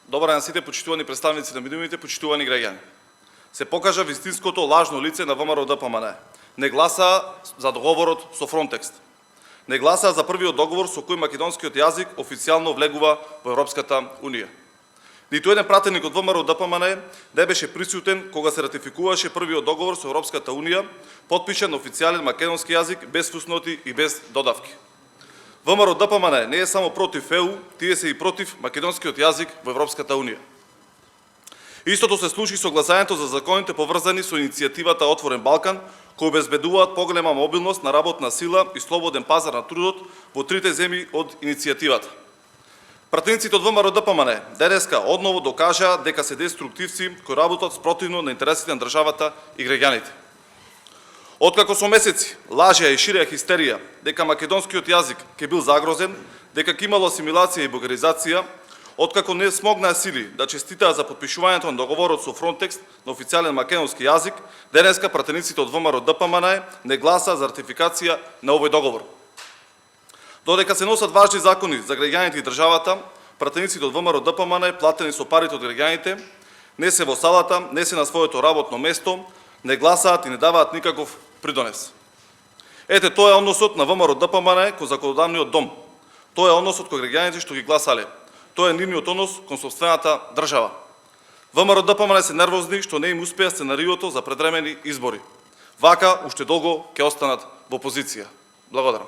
Добар ден на сите почитувани представници на медиумите, почитувани граѓани. Се покажа вистинското лажно лице на ВМРО ДПМН. Не гласа за договорот со Фронтекс. Не гласа за првиот договор со кој македонскиот јазик официјално влегува во Европската унија. Ниту еден пратеник од ВМРО ДПМН не беше присутен кога се ратификуваше првиот договор со Европската унија, потпишан на официјален македонски јазик без фусноти и без додавки. ВМРО ДПМН не е само против ЕУ, тие се и против македонскиот јазик во Европската унија. Истото се случи со гласањето за законите поврзани со иницијативата Отворен Балкан, кои обезбедуваат поголема мобилност на работна сила и слободен пазар на трудот во трите земји од иницијативата. Пратениците од ВМРО ДПМН денеска одново докажаа дека се деструктивци кои работат спротивно на интересите на државата и граѓаните. Откако со месеци лажеа и ширеа хистерија дека македонскиот јазик ќе бил загрозен, дека ќе имало асимилација и бугаризација, откако не смогнаа сили да честитаат за подпишувањето на договорот со Фронтекс на официјален македонски јазик, денеска пратениците од ВМРО ДПМН не гласа за ратификација на овој договор. Додека се носат важни закони за граѓаните и државата, пратениците од ВМРО ДПМН, платени со парите од граѓаните, не се во салата, не се на своето работно место, не гласаат и не даваат никаков придонес. Ете, тоа е односот на ВМРО ДПМН кон законодавниот дом. Тоа е односот кон граѓаните што ги гласале. Тоа е нивниот однос кон сопствената држава. ВМРО ДПМН се нервозни што не им успеа сценариото за предвремени избори. Вака уште долго ќе останат во опозиција. Благодарам.